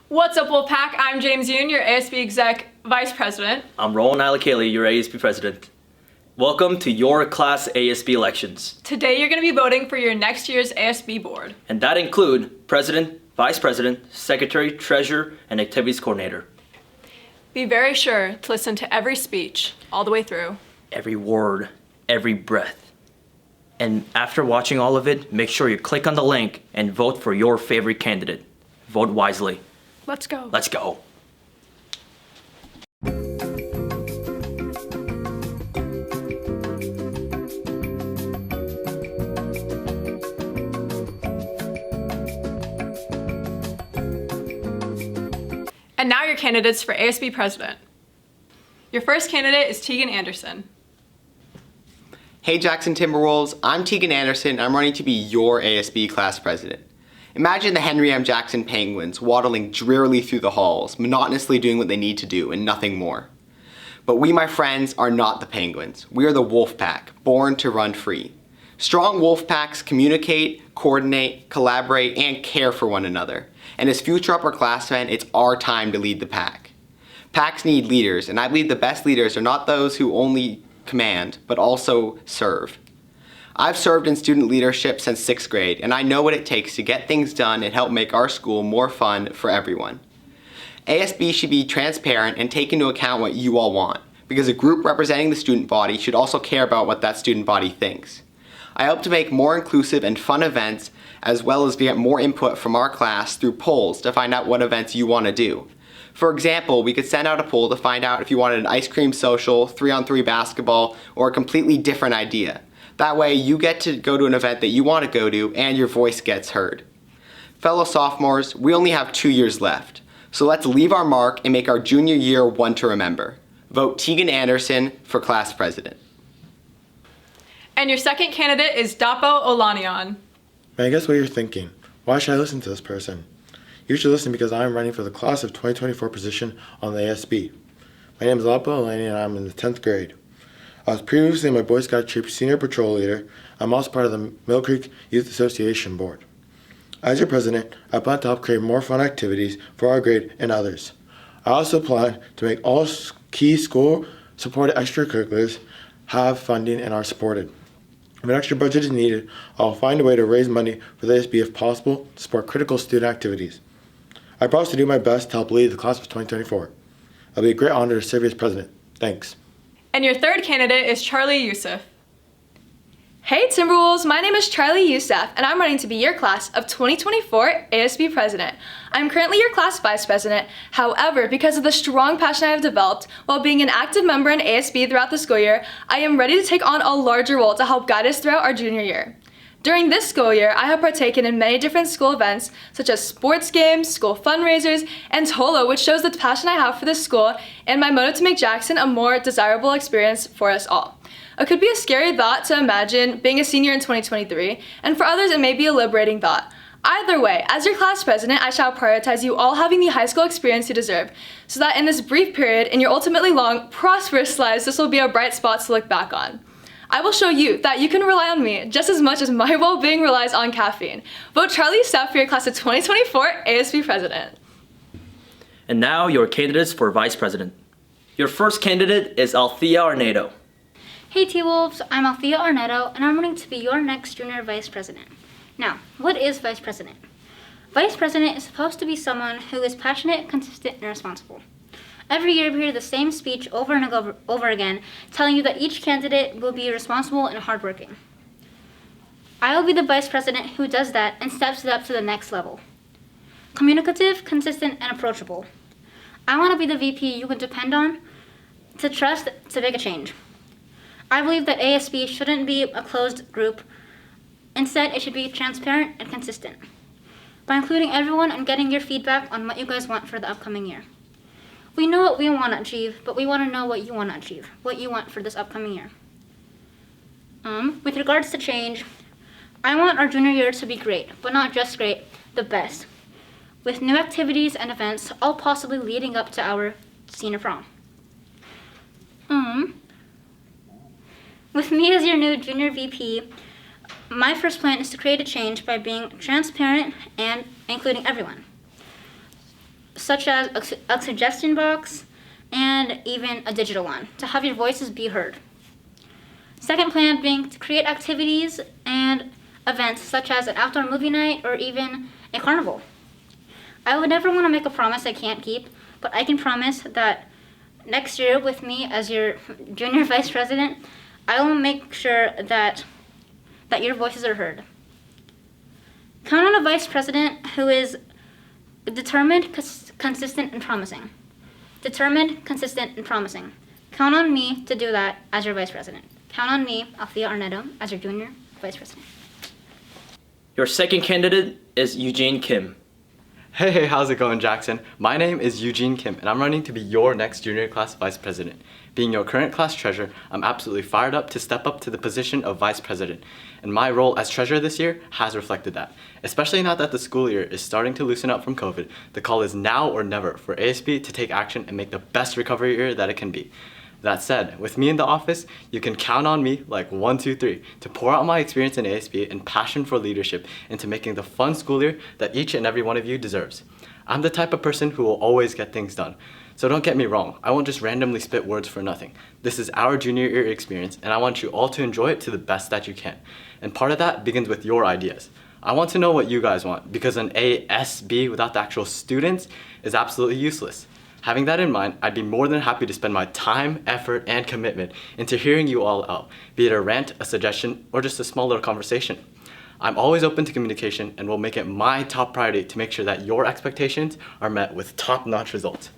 What's up, Wolfpack? I'm James Yoon, your ASB Exec Vice President. I'm Roland Alakali, your ASB President. Welcome to your class ASB elections. Today you're going to be voting for your next year's ASB board. And that include President, Vice President, Secretary, Treasurer, and Activities Coordinator. Be very sure to listen to every speech all the way through. Every word, every breath. And after watching all of it, make sure you click on the link and vote for your favorite candidate. Vote wisely. Let's go. Let's go. And now your candidates for ASB President. Your first candidate is Tegan Anderson. Hey Jackson Timberwolves, I'm Tegan Anderson and I'm running to be your ASB class president. Imagine the Henry M. Jackson Penguins waddling drearily through the halls, monotonously doing what they need to do and nothing more. But we, my friends, are not the Penguins. We are the Wolf Pack, born to run free. Strong Wolf Packs communicate, coordinate, collaborate, and care for one another. And as future upperclassmen, it's our time to lead the pack. Packs need leaders, and I believe the best leaders are not those who only command, but also serve. I've served in student leadership since 6th grade, and I know what it takes to get things done and help make our school more fun for everyone. ASB should be transparent and take into account what you all want, because a group representing the student body should also care about what that student body thinks. I hope to make more inclusive and fun events, as well as get more input from our class through polls to find out what events you want to do. For example, we could send out a poll to find out if you wanted an ice cream social, 3-on-3 basketball, or a completely different idea. That way you get to go to an event that you want to go to and your voice gets heard. Fellow sophomores, we only have 2 years left. So let's leave our mark and make our junior year one to remember. Vote Tegan Anderson for class president. And your second candidate is Dapo Olaniyan. I guess what you're thinking. Why should I listen to this person? You should listen because I am running for the class of 2024 position on the ASB. My name is Dapo Olaniyan and I'm in the 10th grade. I was previously my Boy Scout Troop Senior Patrol Leader. I'm also part of the Mill Creek Youth Association Board. As your president, I plan to help create more fun activities for our grade and others. I also plan to make all key school-supported extracurriculars have funding and are supported. If an extra budget is needed, I will find a way to raise money for the ASB if possible to support critical student activities. I promise to do my best to help lead the class of 2024. It'll be a great honor to serve you as president. Thanks. And your third candidate is Charlie Youssef. Hey Timberwolves, my name is Charlie Youssef and I'm running to be your class of 2024 ASB President. I'm currently your class Vice President. However, because of the strong passion I have developed while being an active member in ASB throughout the school year, I am ready to take on a larger role to help guide us throughout our junior year. During this school year, I have partaken in many different school events such as sports games, school fundraisers, and TOLO, which shows the passion I have for this school and my motive to make Jackson a more desirable experience for us all. It could be a scary thought to imagine being a senior in 2023, and for others it may be a liberating thought. Either way, as your class president, I shall prioritize you all having the high school experience you deserve, so that in this brief period, in your ultimately long, prosperous lives, this will be a bright spot to look back on. I will show you that you can rely on me just as much as my well-being relies on caffeine. Vote Charlie Youssef for your class of 2024 ASB President. And now your candidates for Vice President. Your first candidate is Althea Arnedo. Hey T-Wolves, I'm Althea Arnedo and I'm running to be your next junior vice president. Now, what is vice president? Vice president is supposed to be someone who is passionate, consistent, and responsible. Every year we hear the same speech over and over again, telling you that each candidate will be responsible and hardworking. I will be the vice president who does that and steps it up to the next level. Communicative, consistent, and approachable. I want to be the VP you can depend on, to trust, to make a change. I believe that ASB shouldn't be a closed group. Instead, it should be transparent and consistent, by including everyone and getting your feedback on what you guys want for the upcoming year. We know what we want to achieve, but we want to know what you want to achieve, what you want for this upcoming year. With regards to change, I want our junior year to be great, but not just great, the best, with new activities and events, all possibly leading up to our senior prom. With me as your new junior VP, my first plan is to create a change by being transparent and including everyone. such as a suggestion box and even a digital one to have your voices be heard. Second plan being to create activities and events such as an outdoor movie night or even a carnival. I would never want to make a promise I can't keep, but I can promise that next year with me as your junior vice president, I will make sure that your voices are heard. Count on a vice president who is determined, consistent, and promising. Determined, consistent, and promising. Count on me to do that as your vice president. Count on me, Althea Arnetto, as your junior vice president. Your second candidate is Eugene Kim. Hey, how's it going, Jackson? My name is Eugene Kim, and I'm running to be your next junior class vice president. Being your current class treasurer, I'm absolutely fired up to step up to the position of vice president. And my role as treasurer this year has reflected that. Especially now that the school year is starting to loosen up from COVID, the call is now or never for ASB to take action and make the best recovery year that it can be. That said, with me in the office, you can count on me like 1, 2, 3 to pour out my experience in ASB and passion for leadership into making the fun school year that each and every one of you deserves. I'm the type of person who will always get things done. So don't get me wrong, I won't just randomly spit words for nothing. This is our junior year experience and I want you all to enjoy it to the best that you can. And part of that begins with your ideas. I want to know what you guys want because an ASB without the actual students is absolutely useless. Having that in mind, I'd be more than happy to spend my time, effort, and commitment into hearing you all out, be it a rant, a suggestion, or just a small little conversation. I'm always open to communication and will make it my top priority to make sure that your expectations are met with top-notch results.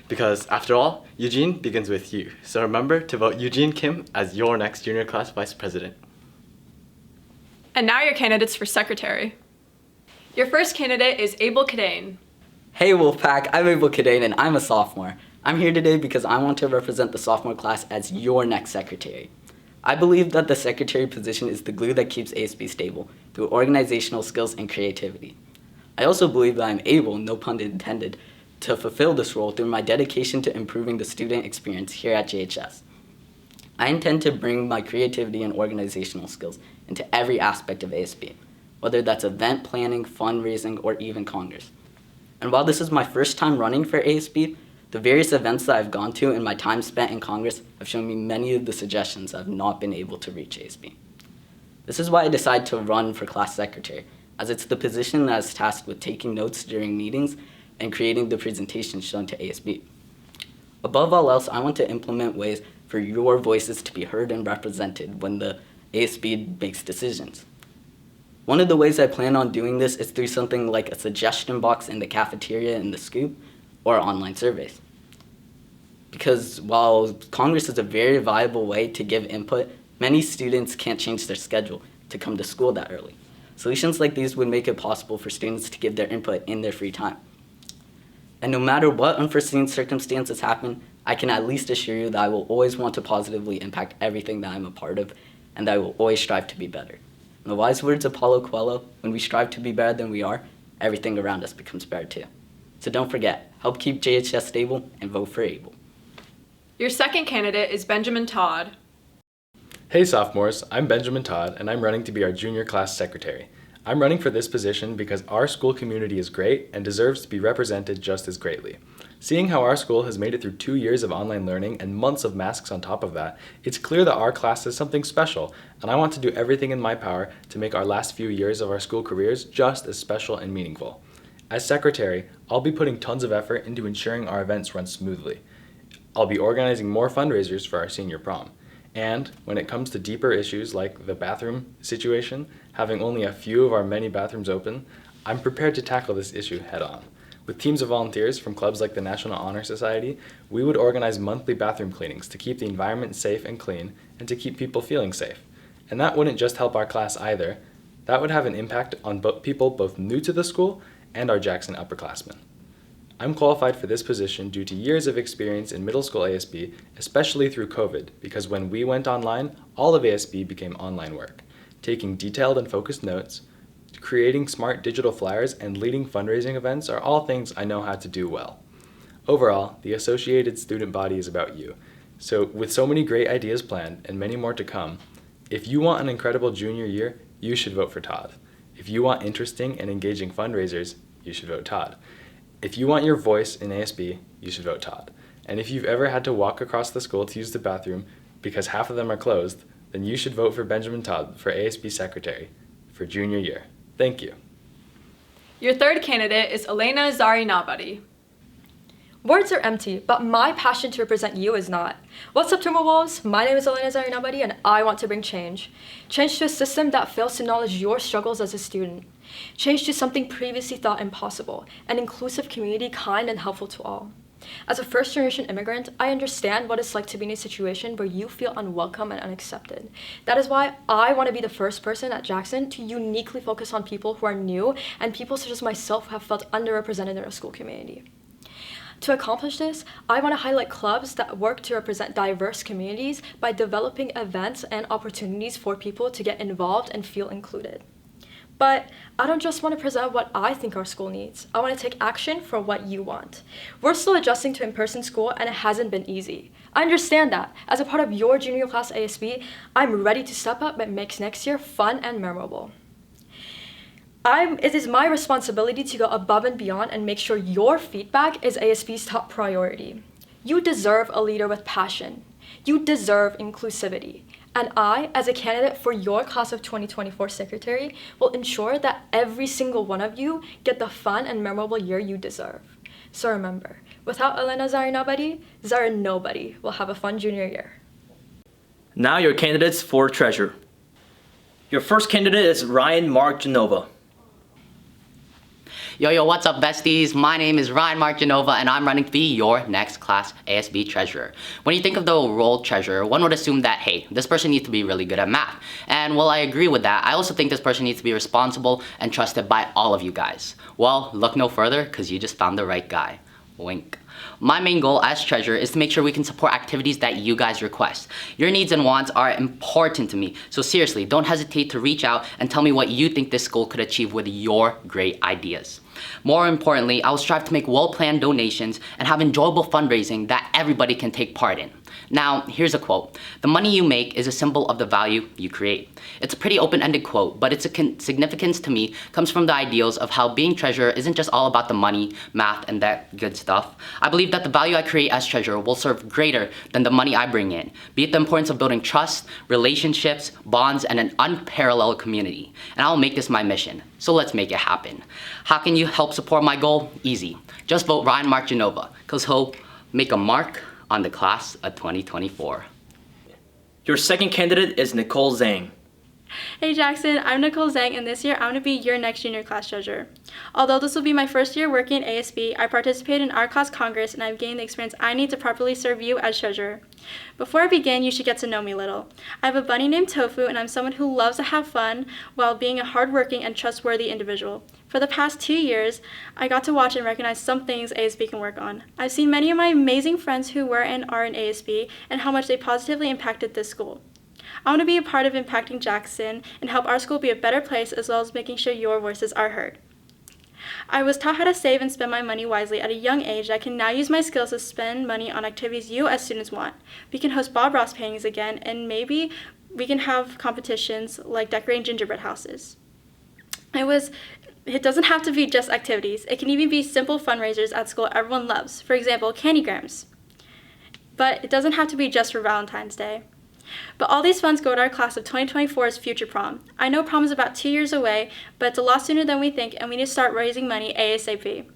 Because after all, Eugene begins with you. So remember to vote Eugene Kim as your next junior class vice president. And now your candidates for secretary. Your first candidate is Abel Cadane. Hey Wolfpack, I'm Abel Cadane and I'm a sophomore. I'm here today because I want to represent the sophomore class as your next secretary. I believe that the secretary position is the glue that keeps ASB stable through organizational skills and creativity. I also believe that I'm able, no pun intended, to fulfill this role through my dedication to improving the student experience here at JHS. I intend to bring my creativity and organizational skills into every aspect of ASB, whether that's event planning, fundraising, or even Congress. And while this is my first time running for ASB, the various events that I've gone to and my time spent in Congress have shown me many of the suggestions I've not been able to reach ASB. This is why I decided to run for class secretary, as it's the position that is tasked with taking notes during meetings and creating the presentations shown to ASB. Above all else, I want to implement ways for your voices to be heard and represented when the ASB makes decisions. One of the ways I plan on doing this is through something like a suggestion box in the cafeteria in the Scoop or online surveys. Because while Congress is a very viable way to give input, many students can't change their schedule to come to school that early. Solutions like these would make it possible for students to give their input in their free time. And no matter what unforeseen circumstances happen, I can at least assure you that I will always want to positively impact everything that I'm a part of, and that I will always strive to be better. In the wise words of Paulo Coelho, when we strive to be better than we are, everything around us becomes better too. So don't forget, help keep JHS stable and vote for Abel. Your second candidate is Benjamin Todd. Hey sophomores, I'm Benjamin Todd and I'm running to be our junior class secretary. I'm running for this position because our school community is great and deserves to be represented just as greatly. Seeing how our school has made it through 2 years of online learning and months of masks on top of that, it's clear that our class is something special, and I want to do everything in my power to make our last few years of our school careers just as special and meaningful. As secretary, I'll be putting tons of effort into ensuring our events run smoothly. I'll be organizing more fundraisers for our senior prom. And when it comes to deeper issues like the bathroom situation, having only a few of our many bathrooms open, I'm prepared to tackle this issue head on. With teams of volunteers from clubs like the National Honor Society, we would organize monthly bathroom cleanings to keep the environment safe and clean and to keep people feeling safe. And that wouldn't just help our class either. That would have an impact on people both new to the school and our Jackson upperclassmen. I'm qualified for this position due to years of experience in middle school ASB, especially through COVID, because when we went online, all of ASB became online work. Taking detailed and focused notes, creating smart digital flyers, and leading fundraising events are all things I know how to do well. Overall, the Associated Student Body is about you. So with so many great ideas planned and many more to come, if you want an incredible junior year, you should vote for Todd. If you want interesting and engaging fundraisers, you should vote Todd. If you want your voice in ASB, you should vote Todd. And if you've ever had to walk across the school to use the bathroom because half of them are closed, then you should vote for Benjamin Todd for ASB Secretary for junior year. Thank you. Your third candidate is Elena Zarinabadi. Words are empty, but my passion to represent you is not. What's up, Timberwolves? My name is Elena Zarinabadi, and I want to bring change. Change to a system that fails to acknowledge your struggles as a student. Change to something previously thought impossible, an inclusive community kind and helpful to all. As a first-generation immigrant, I understand what it's like to be in a situation where you feel unwelcome and unaccepted. That is why I want to be the first person at Jackson to uniquely focus on people who are new and people such as myself who have felt underrepresented in our school community. To accomplish this, I want to highlight clubs that work to represent diverse communities by developing events and opportunities for people to get involved and feel included. But I don't just want to present what I think our school needs. I want to take action for what you want. We're still adjusting to in-person school and it hasn't been easy. I understand that. As a part of your junior class ASB, I'm ready to step up and make next year fun and memorable. It is my responsibility to go above and beyond and make sure your feedback is ASB's top priority. You deserve a leader with passion. You deserve inclusivity. And I, as a candidate for your class of 2024 secretary, will ensure that every single one of you get the fun and memorable year you deserve. So remember, without Elena Zarinabadi, nobody will have a fun junior year. Now your candidates for treasurer. Your first candidate is Ryan Mark Genova. Yo, what's up, besties? My name is Ryan Mark Genova, and I'm running to be your next class ASB treasurer. When you think of the role treasurer, one would assume that, hey, this person needs to be really good at math. And while I agree with that, I also think this person needs to be responsible and trusted by all of you guys. Well, look no further, because you just found the right guy. Wink. My main goal as treasurer is to make sure we can support activities that you guys request. Your needs and wants are important to me, so seriously, don't hesitate to reach out and tell me what you think this school could achieve with your great ideas. More importantly, I will strive to make well-planned donations and have enjoyable fundraising that everybody can take part in. Now, here's a quote. The money you make is a symbol of the value you create. It's a pretty open-ended quote, but its significance to me comes from the ideals of how being treasurer isn't just all about the money, math, and that good stuff. I believe that the value I create as treasurer will serve greater than the money I bring in, be it the importance of building trust, relationships, bonds, and an unparalleled community. And I'll make this my mission. So let's make it happen. How can you help support my goal? Easy. Just vote Ryan Mark Genova, because he'll make a mark on the class of 2024. Your second candidate is Nicole Zhang. Hey Jackson, I'm Nicole Zhang, and this year I'm going to be your next junior class treasurer. Although this will be my first year working at ASB, I participated in our class congress and I've gained the experience I need to properly serve you as treasurer. Before I begin, you should get to know me a little. I have a bunny named Tofu, and I'm someone who loves to have fun while being a hardworking and trustworthy individual. For the past 2 years, I got to watch and recognize some things ASB can work on. I've seen many of my amazing friends who were and are in ASB and how much they positively impacted this school. I want to be a part of impacting Jackson and help our school be a better place, as well as making sure your voices are heard. I was taught how to save and spend my money wisely at a young age. I can now use my skills to spend money on activities you as students want. We can host Bob Ross paintings again, and maybe we can have competitions like decorating gingerbread houses. It doesn't have to be just activities. It can even be simple fundraisers at school everyone loves. For example, Candygrams. But it doesn't have to be just for Valentine's Day. But all these funds go to our class of 2024's future prom. I know prom is about 2 years away, but it's a lot sooner than we think, and we need to start raising money ASAP.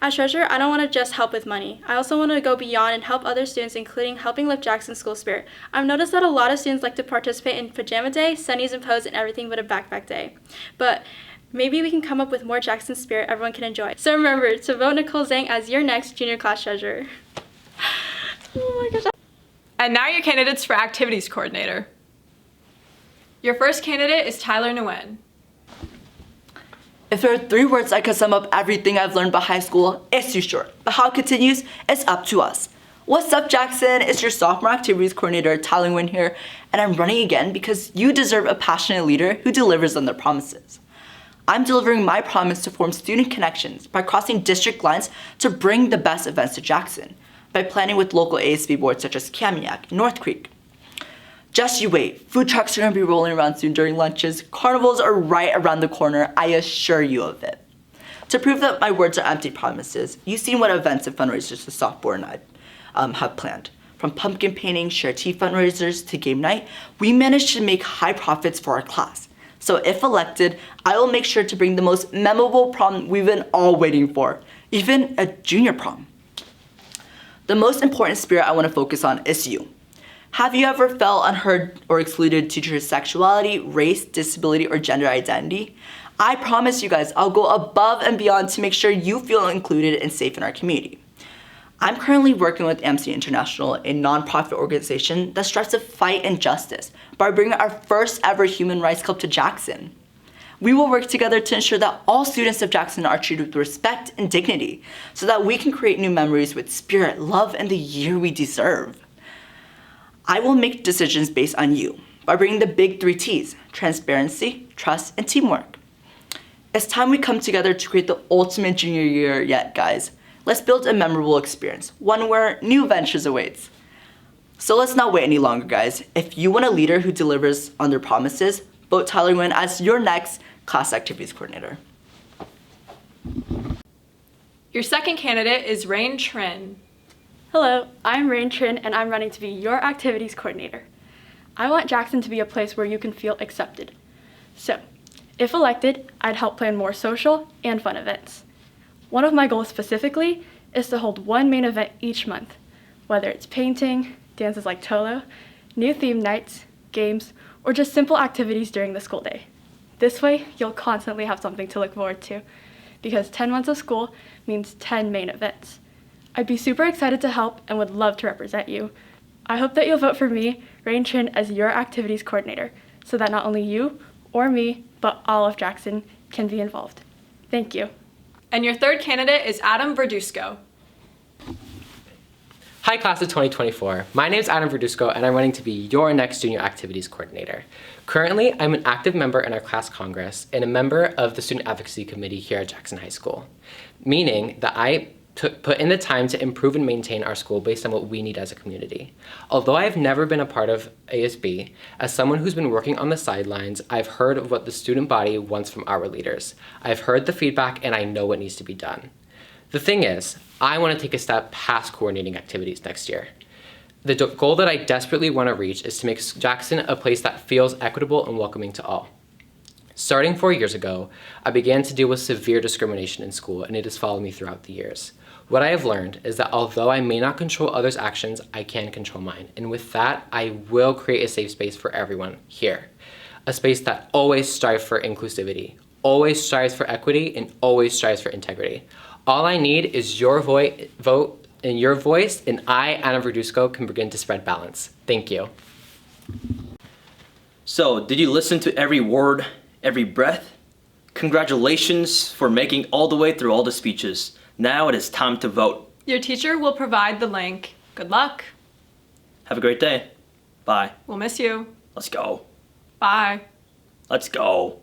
As treasurer, I don't want to just help with money. I also want to go beyond and help other students, including helping lift Jackson's school spirit. I've noticed that a lot of students like to participate in pajama day, Sundays and pose, and everything but a backpack day. But maybe we can come up with more Jackson spirit everyone can enjoy. So remember to vote Nicole Zhang as your next junior class treasurer. Oh my gosh. And now your candidates for activities coordinator. Your first candidate is Tyler Nguyen. If there are 3 words that could sum up everything I've learned about high school, it's too short. But how it continues, it's up to us. What's up, Jackson? It's your sophomore activities coordinator, Tyler Nguyen here, and I'm running again because you deserve a passionate leader who delivers on their promises. I'm delivering my promise to form student connections by crossing district lines to bring the best events to Jackson, by planning with local ASB boards such as Kamiak and North Creek. Just you wait, food trucks are gonna be rolling around soon during lunches. Carnivals are right around the corner, I assure you of it. To prove that my words are empty promises, you've seen what events and fundraisers the sophomore and I have planned. From pumpkin painting, share tea fundraisers to game night, we managed to make high profits for our class. So if elected, I will make sure to bring the most memorable prom we've been all waiting for, even a junior prom. The most important spirit I want to focus on is you. Have you ever felt unheard or excluded due to your sexuality, race, disability, or gender identity? I promise you guys, I'll go above and beyond to make sure you feel included and safe in our community. I'm currently working with Amnesty International, a nonprofit organization that strives to fight injustice by bringing our first ever Human Rights Club to Jackson. We will work together to ensure that all students of Jackson are treated with respect and dignity so that we can create new memories with spirit, love, and the year we deserve. I will make decisions based on you by bringing the big 3 T's: transparency, trust, and teamwork. It's time we come together to create the ultimate junior year yet, guys. Let's build a memorable experience, one where new ventures awaits. So let's not wait any longer, guys. If you want a leader who delivers on their promises, vote Tyler Nguyen as your next class activities coordinator. Your second candidate is Rain Trin. Hello, I'm Rain Trin, and I'm running to be your activities coordinator. I want Jackson to be a place where you can feel accepted. So, if elected, I'd help plan more social and fun events. One of my goals specifically is to hold one main event each month, whether it's painting, dances like Tolo, new theme nights, games, or just simple activities during the school day. This way, you'll constantly have something to look forward to, because 10 months of school means 10 main events. I'd be super excited to help and would love to represent you. I hope that you'll vote for me, Rain Trin, as your activities coordinator, so that not only you or me, but all of Jackson can be involved. Thank you. And your third candidate is Adam Verdusco. Hi, class of 2024. My name is Adam Verdusco, and I'm running to be your next junior activities coordinator. Currently, I'm an active member in our class congress and a member of the student advocacy committee here at Jackson High School, meaning that I put in the time to improve and maintain our school based on what we need as a community. Although I have never been a part of ASB, as someone who's been working on the sidelines, I've heard of what the student body wants from our leaders. I've heard the feedback and I know what needs to be done. The thing is, I want to take a step past coordinating activities next year. The goal that I desperately want to reach is to make Jackson a place that feels equitable and welcoming to all. Starting 4 years ago, I began to deal with severe discrimination in school, and it has followed me throughout the years. What I have learned is that although I may not control others' actions, I can control mine. And with that, I will create a safe space for everyone here. A space that always strives for inclusivity, always strives for equity, and always strives for integrity. All I need is your vote and your voice, and I, Adam Verdusco, can begin to spread balance. Thank you. So, did you listen to every word, every breath? Congratulations for making all the way through all the speeches. Now it is time to vote. Your teacher will provide the link. Good luck. Have a great day. Bye. We'll miss you. Let's go. Bye. Let's go.